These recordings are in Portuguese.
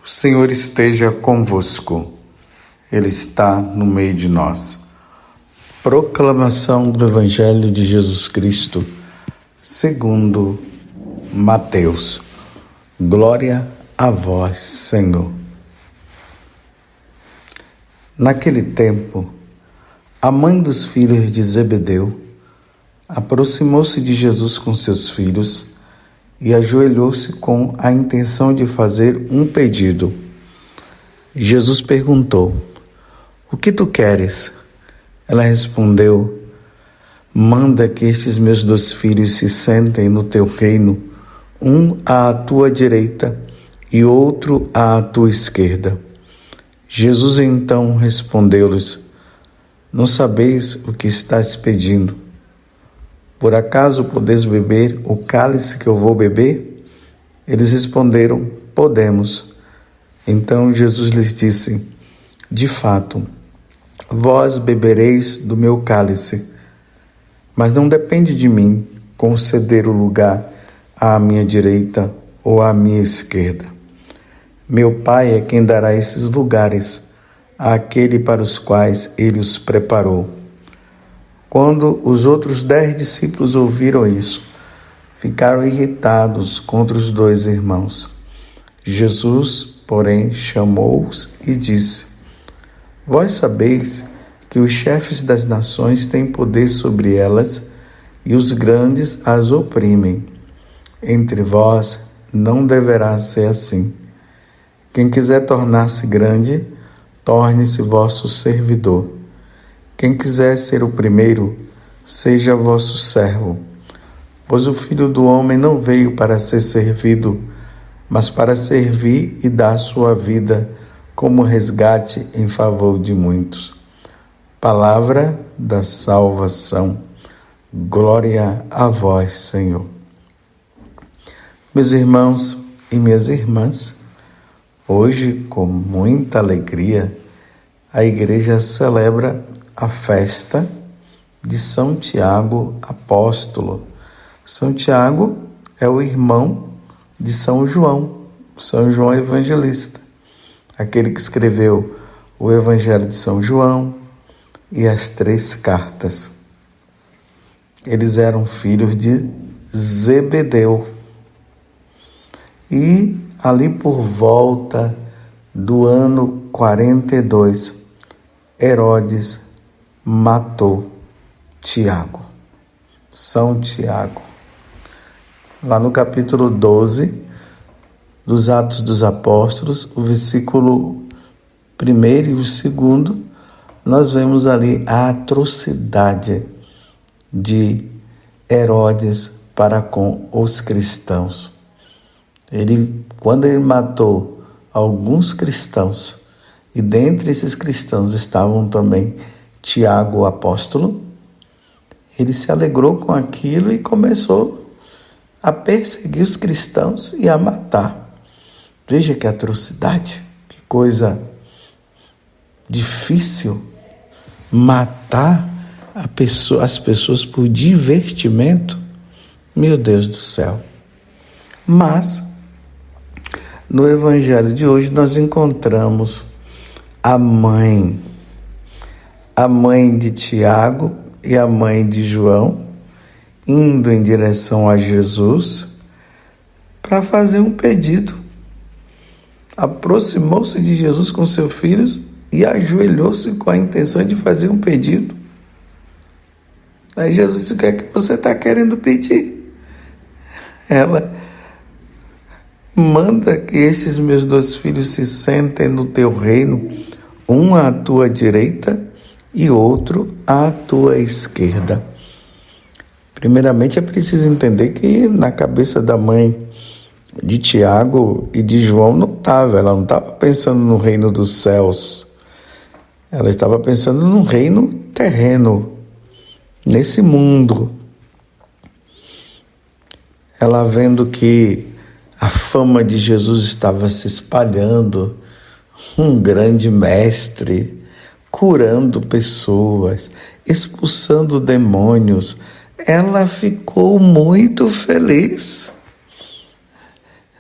O Senhor esteja convosco, Ele está no meio de nós. Proclamação do Evangelho de Jesus Cristo, segundo Mateus. Glória a vós, Senhor. Naquele tempo, a mãe dos filhos de Zebedeu aproximou-se de Jesus com seus filhos e ajoelhou-se com a intenção de fazer um pedido. Jesus perguntou: "O que tu queres?" Ela respondeu: "Manda que estes meus 2 filhos se sentem no teu reino, um à tua direita e outro à tua esquerda." Jesus então respondeu-lhes: "Não sabeis o que estáis pedindo. Por acaso podeis beber o cálice que eu vou beber?" Eles responderam: "Podemos." Então Jesus lhes disse: "De fato, vós bebereis do meu cálice, mas não depende de mim conceder o lugar à minha direita ou à minha esquerda. Meu Pai é quem dará esses lugares àquele para os quais ele os preparou." Quando os outros 10 discípulos ouviram isso, ficaram irritados contra os 2 irmãos. Jesus, porém, chamou-os e disse: "Vós sabeis que os chefes das nações têm poder sobre elas e os grandes as oprimem. Entre vós não deverá ser assim. Quem quiser tornar-se grande, torne-se vosso servidor. Quem quiser ser o primeiro, seja vosso servo. Pois o Filho do Homem não veio para ser servido, mas para servir e dar sua vida como resgate em favor de muitos." Palavra da salvação. Glória a vós, Senhor. Meus irmãos e minhas irmãs, hoje, com muita alegria, a Igreja celebra a festa de São Tiago Apóstolo. São Tiago é o irmão de São João Evangelista, aquele que escreveu o Evangelho de São João e as 3 cartas. Eles eram filhos de Zebedeu. E ali por volta do ano 42, Herodes matou Tiago, São Tiago. Lá no capítulo 12 dos Atos dos Apóstolos, o versículo 1 e o 2, nós vemos ali a atrocidade de Herodes para com os cristãos. Quando ele matou alguns cristãos, e dentre esses cristãos estavam também Tiago, o apóstolo, ele se alegrou com aquilo e começou a perseguir os cristãos e a matar. Veja que atrocidade, que coisa difícil, matar as pessoas por divertimento. Meu Deus do céu. Mas, no Evangelho de hoje, nós encontramos a mãe de Tiago e a mãe de João indo em direção a Jesus para fazer um pedido. Aproximou-se de Jesus com seus filhos e ajoelhou-se com a intenção de fazer um pedido. Aí Jesus disse: "O que é que você está querendo pedir?" Ela: "Manda que estes meus 2 filhos se sentem no teu reino, um à tua direita e outro à tua esquerda." Primeiramente, é preciso entender que na cabeça da mãe de Tiago e de João ela não estava pensando no reino dos céus. Ela estava pensando no reino terreno, nesse mundo. Ela vendo que a fama de Jesus estava se espalhando, um grande mestre, curando pessoas, expulsando demônios, ela ficou muito feliz.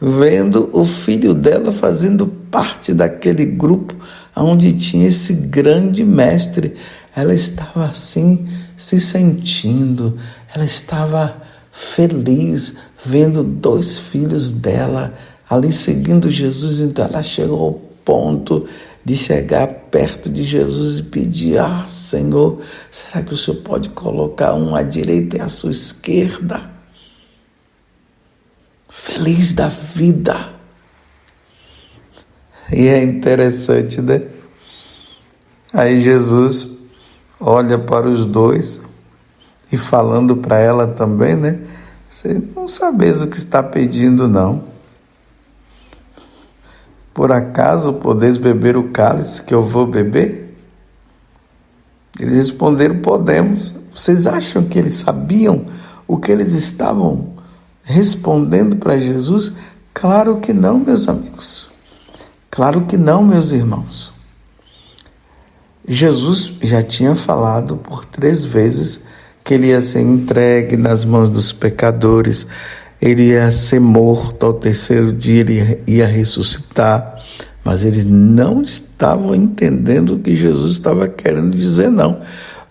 vendo o filho dela fazendo parte daquele grupo onde tinha esse grande mestre. Ela estava assim, se sentindo, ela estava feliz, vendo 2 filhos dela ali seguindo Jesus. Então ela chegou ao ponto de chegar perto de Jesus e pedir: Senhor, será que o Senhor pode colocar um à direita e à sua esquerda? Feliz da vida. E é interessante, né? Aí Jesus olha para os 2 e falando para ela também, né? Você não sabeis o que está pedindo, não. Por acaso podeis beber o cálice que eu vou beber? Eles responderam: podemos. Vocês acham que eles sabiam o que eles estavam respondendo para Jesus? Claro que não, meus amigos. Claro que não, meus irmãos. Jesus já tinha falado por 3 vezes que ele ia ser entregue nas mãos dos pecadores, ele ia ser morto, ao 3º dia ele ia ressuscitar, mas eles não estavam entendendo o que Jesus estava querendo dizer, não.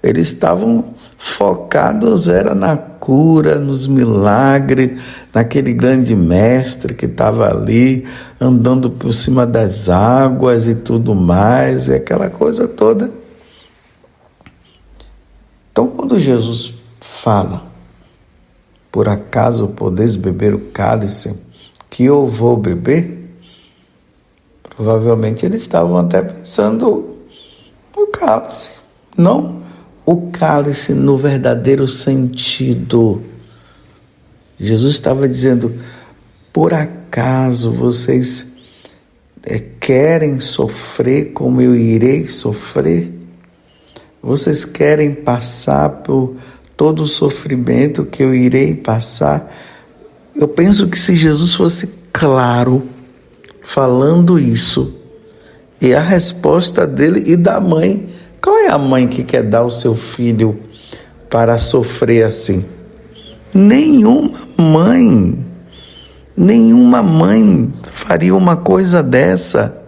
Eles estavam focados, era na cura, nos milagres, naquele grande mestre que estava ali, andando por cima das águas e tudo mais, e aquela coisa toda. Então, quando Jesus fala: por acaso podeis beber o cálice que eu vou beber? Provavelmente eles estavam até pensando no cálice, não o cálice no verdadeiro sentido. Jesus estava dizendo: por acaso vocês querem sofrer como eu irei sofrer? Vocês querem passar por todo o sofrimento que eu irei passar? Eu penso que se Jesus fosse claro falando isso, e a resposta dele e da mãe: qual é a mãe que quer dar o seu filho para sofrer assim? Nenhuma mãe faria uma coisa dessa.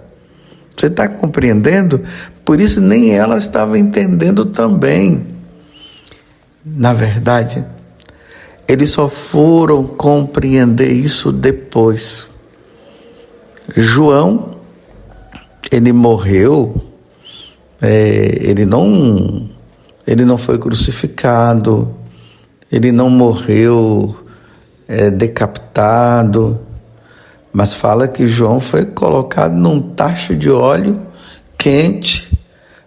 Você está compreendendo? Por isso nem ela estava entendendo também. Na verdade, eles só foram compreender isso depois. João, ele morreu, ele não foi crucificado, ele não morreu decapitado, mas fala que João foi colocado num tacho de óleo quente,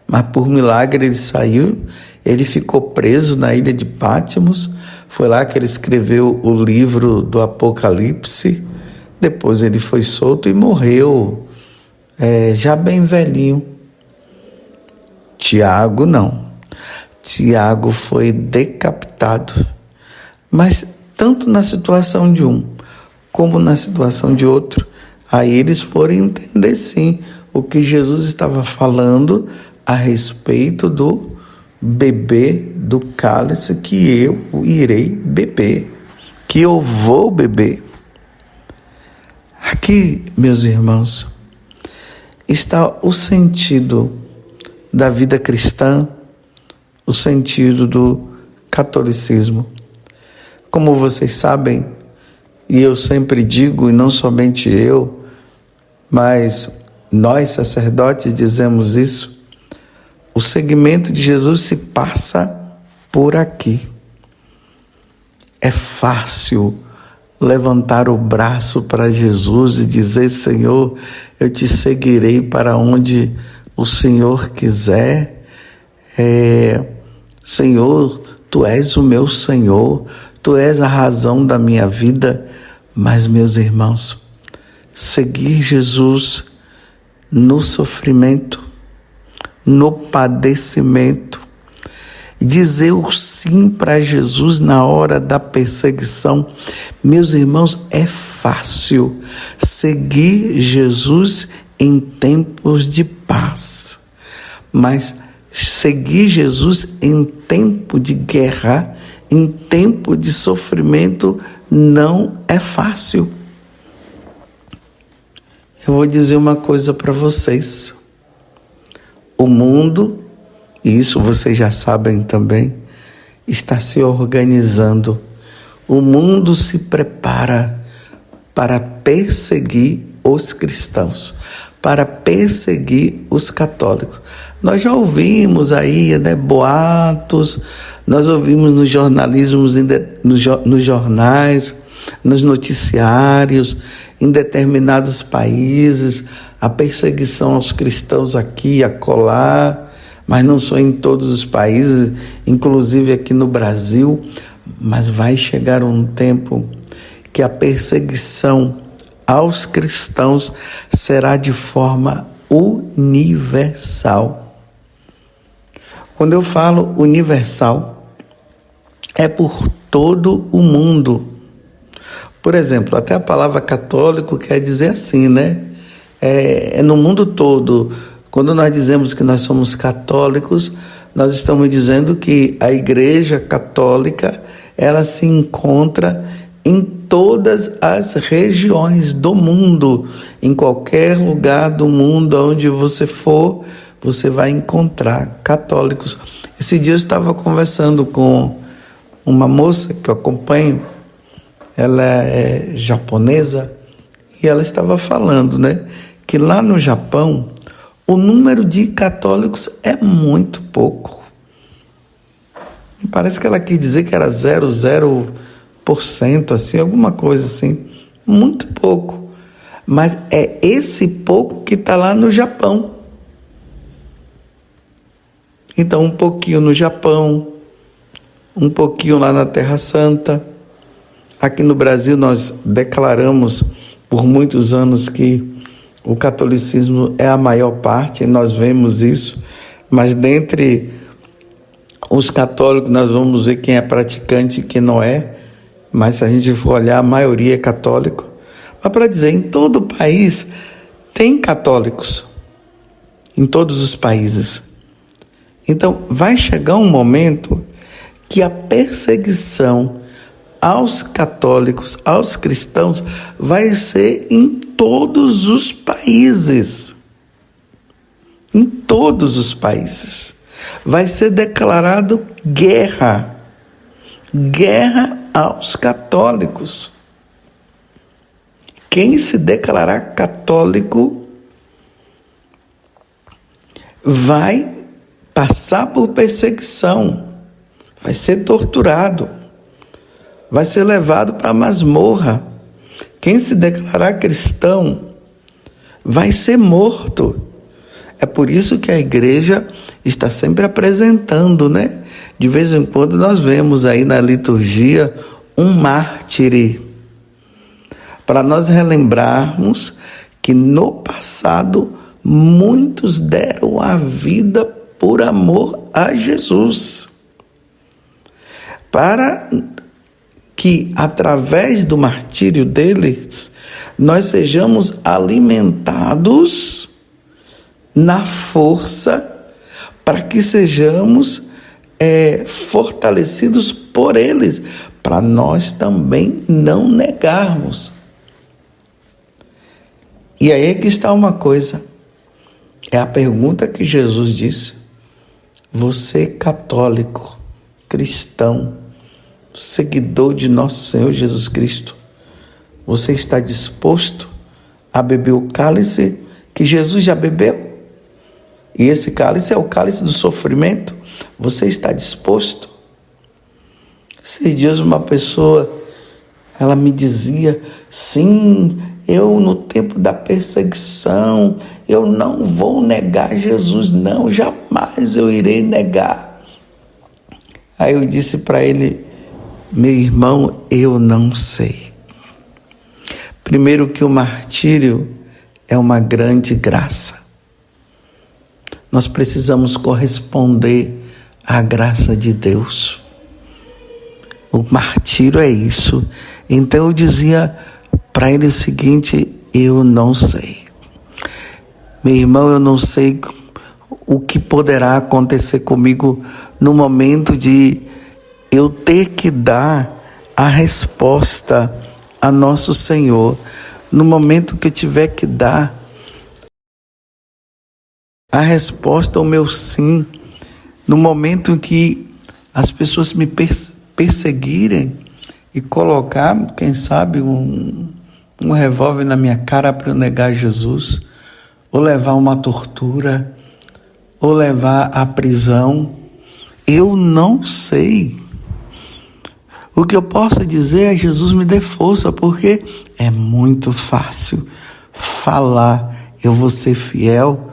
mas por milagre ele saiu. Ele ficou preso na ilha de Patmos, foi lá que ele escreveu o livro do Apocalipse. Depois ele foi solto e morreu, já bem velhinho. Tiago não. Tiago foi decapitado. Mas tanto na situação de um como na situação de outro, aí eles foram entender sim o que Jesus estava falando a respeito do beber do cálice que eu irei beber, que eu vou beber. Aqui, meus irmãos, está o sentido da vida cristã, o sentido do catolicismo. Como vocês sabem, e eu sempre digo, e não somente eu, mas nós sacerdotes dizemos isso, o seguimento de Jesus se passa por aqui. É fácil levantar o braço para Jesus e dizer: Senhor, eu te seguirei para onde o Senhor quiser. Senhor, Tu és o meu Senhor, Tu és a razão da minha vida. Mas, meus irmãos, seguir Jesus no sofrimento, no padecimento, dizer o sim para Jesus na hora da perseguição, meus irmãos, é fácil. Seguir Jesus em tempos de paz, mas seguir Jesus em tempo de guerra, em tempo de sofrimento, não é fácil. Eu vou dizer uma coisa para vocês. O mundo, e isso vocês já sabem também, está se organizando. O mundo se prepara para perseguir os cristãos, para perseguir os católicos. Nós já ouvimos aí, boatos, nós ouvimos nos jornalismos, nos jornais, nos noticiários, em determinados países, a perseguição aos cristãos aqui e acolá, mas não só em todos os países, inclusive aqui no Brasil. Mas vai chegar um tempo que a perseguição aos cristãos será de forma universal. Quando eu falo universal, é por todo o mundo. Por exemplo, até a palavra católico quer dizer assim, É no mundo todo. Quando nós dizemos que nós somos católicos, nós estamos dizendo que a Igreja Católica, ela se encontra em todas as regiões do mundo. Em qualquer lugar do mundo onde você for, você vai encontrar católicos. Esse dia eu estava conversando com uma moça que eu acompanho, ela é japonesa, e ela estava falando, que lá no Japão, o número de católicos é muito pouco. Parece que ela quis dizer que era 0,0%, assim, alguma coisa assim. Muito pouco. Mas é esse pouco que está lá no Japão. Então, um pouquinho no Japão, um pouquinho lá na Terra Santa. Aqui no Brasil, nós declaramos por muitos anos que o catolicismo é a maior parte, e nós vemos isso, mas dentre os católicos nós vamos ver quem é praticante e quem não é, mas se a gente for olhar, a maioria é católico. Mas para dizer, em todo o país tem católicos, em todos os países. Então vai chegar um momento que a perseguição aos católicos, aos cristãos, vai ser em todos os países. Em todos os países. Vai ser declarado guerra. Guerra aos católicos. Quem se declarar católico vai passar por perseguição, vai ser torturado, vai ser levado para a masmorra. Quem se declarar cristão vai ser morto. É por isso que a igreja está sempre apresentando, De vez em quando nós vemos aí na liturgia um mártir, para nós relembrarmos que no passado muitos deram a vida por amor a Jesus. Para que através do martírio deles, nós sejamos alimentados na força, para que sejamos fortalecidos por eles, para nós também não negarmos. E aí é que está uma coisa, é a pergunta que Jesus disse: você católico, cristão, seguidor de nosso Senhor Jesus Cristo, você está disposto a beber o cálice que Jesus já bebeu? E esse cálice é o cálice do sofrimento. Você está disposto? Esses dias uma pessoa, ela me dizia: sim, eu no tempo da perseguição, eu não vou negar Jesus, não, jamais eu irei negar. Aí eu disse para ele: meu irmão, eu não sei. Primeiro que o martírio é uma grande graça. Nós precisamos corresponder à graça de Deus. O martírio é isso. Então eu dizia para ele o seguinte: eu não sei. Meu irmão, eu não sei o que poderá acontecer comigo no momento de eu ter que dar a resposta a nosso Senhor, no momento que eu tiver que dar a resposta ao meu sim, no momento em que as pessoas me perseguirem e colocar, quem sabe, um revólver na minha cara para eu negar Jesus, ou levar uma tortura, ou levar à prisão. Eu não sei. O que eu posso dizer é: Jesus, me dê força, porque é muito fácil falar, eu vou ser fiel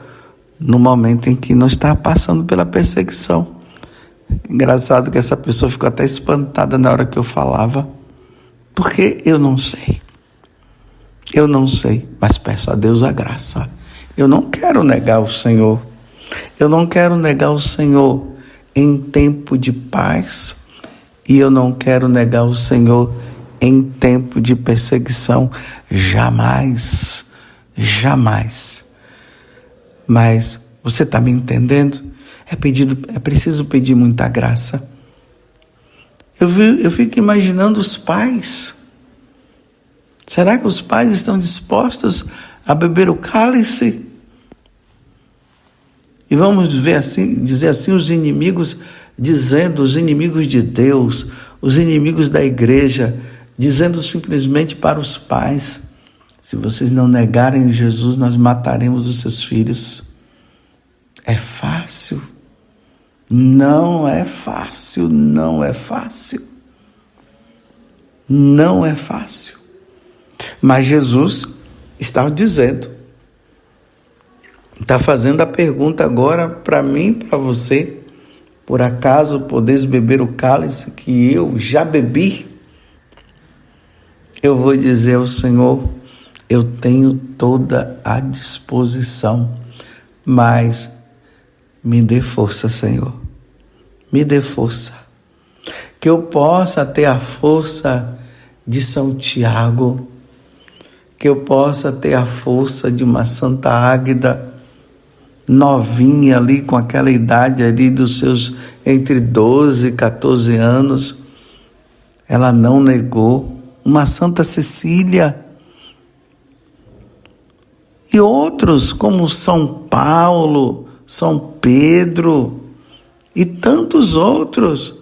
no momento em que não está passando pela perseguição. Engraçado que essa pessoa ficou até espantada na hora que eu falava, porque eu não sei. Eu não sei, mas peço a Deus a graça. Eu não quero negar o Senhor. Eu não quero negar o Senhor em tempo de paz, e eu não quero negar o Senhor em tempo de perseguição. Jamais, jamais. Mas você está me entendendo? É preciso pedir muita graça. Eu fico imaginando os pais. Será que os pais estão dispostos a beber o cálice? E vamos dizer assim, os inimigos os inimigos de Deus, os inimigos da igreja, dizendo simplesmente para os pais: se vocês não negarem Jesus, nós mataremos os seus filhos. É fácil? Não é fácil, não é fácil. Não é fácil. Mas Jesus está dizendo, está fazendo a pergunta agora para mim, para você: por acaso podeis beber o cálice que eu já bebi? Eu vou dizer ao Senhor: eu tenho toda a disposição, mas me dê força, Senhor. Me dê força. Que eu possa ter a força de São Tiago, que eu possa ter a força de uma Santa Águeda, novinha ali, com aquela idade ali dos seus entre 12 e 14 anos. Ela não negou. Uma Santa Cecília. E outros como São Paulo, São Pedro e tantos outros,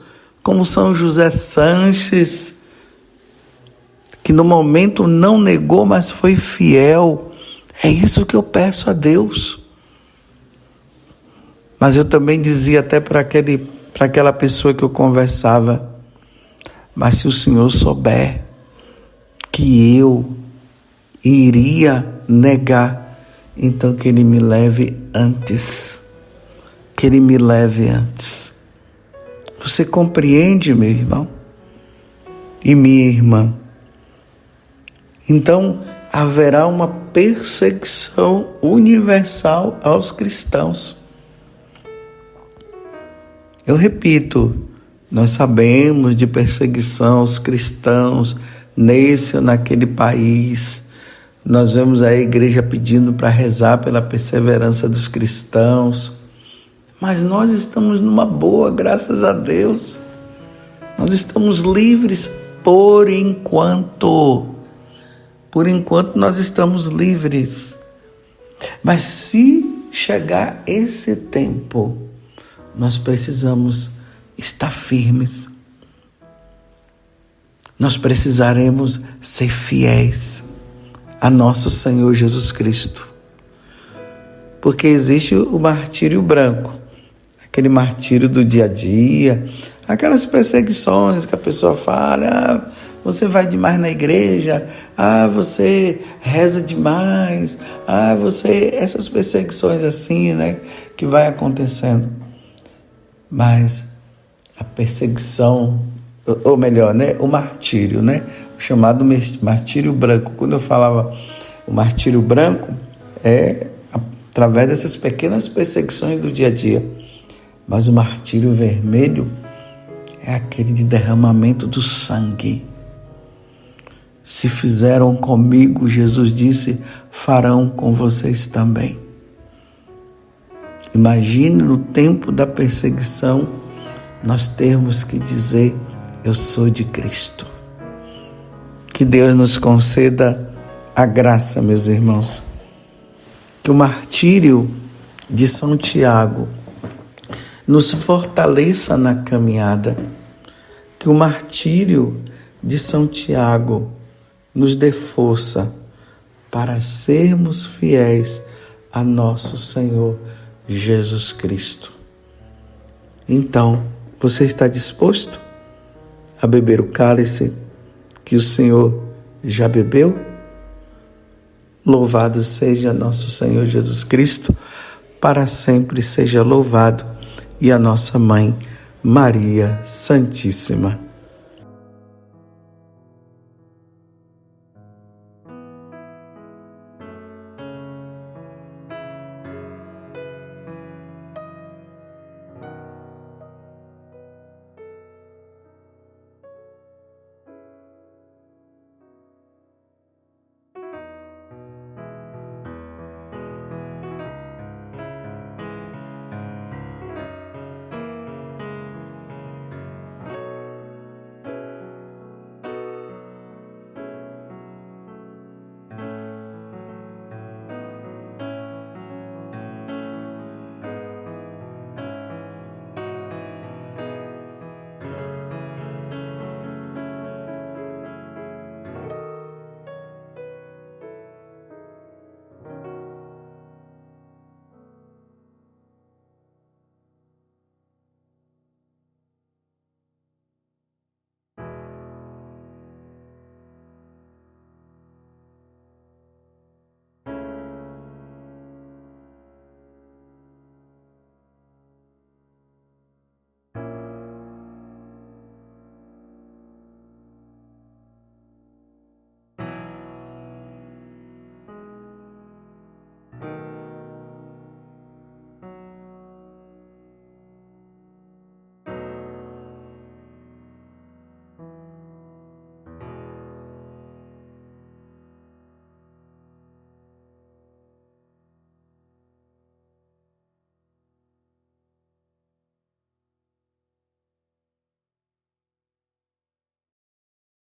como São José Sanches, que no momento não negou, mas foi fiel. É isso que eu peço a Deus. Mas eu também dizia até para aquela pessoa que eu conversava: mas se o Senhor souber que eu iria negar, então que Ele me leve antes. Que Ele me leve antes. Você compreende, meu irmão? E minha irmã? Então, haverá uma perseguição universal aos cristãos. Eu repito, nós sabemos de perseguição aos cristãos nesse ou naquele país. Nós vemos a igreja pedindo para rezar pela perseverança dos cristãos. Mas nós estamos numa boa, graças a Deus. Nós estamos livres por enquanto. Por enquanto nós estamos livres. Mas se chegar esse tempo, nós precisamos estar firmes. Nós precisaremos ser fiéis a nosso Senhor Jesus Cristo. Porque existe o martírio branco, aquele martírio do dia a dia, aquelas perseguições que a pessoa fala: você vai demais na igreja, você reza demais, essas perseguições assim, né, que vai acontecendo. Mas a perseguição, ou melhor, né, o martírio, né, o chamado martírio branco. Quando eu falava o martírio branco, é através dessas pequenas perseguições do dia a dia. Mas o martírio vermelho é aquele de derramamento do sangue. Se fizeram comigo, Jesus disse, farão com vocês também. Imagine no tempo da perseguição, nós termos que dizer: eu sou de Cristo. Que Deus nos conceda a graça, meus irmãos. Que o martírio de São Tiago nos fortaleça na caminhada, que o martírio de São Tiago nos dê força para sermos fiéis a nosso Senhor Jesus Cristo. Então, você está disposto a beber o cálice que o Senhor já bebeu? Louvado seja nosso Senhor Jesus Cristo, para sempre seja louvado, e a nossa Mãe, Maria Santíssima.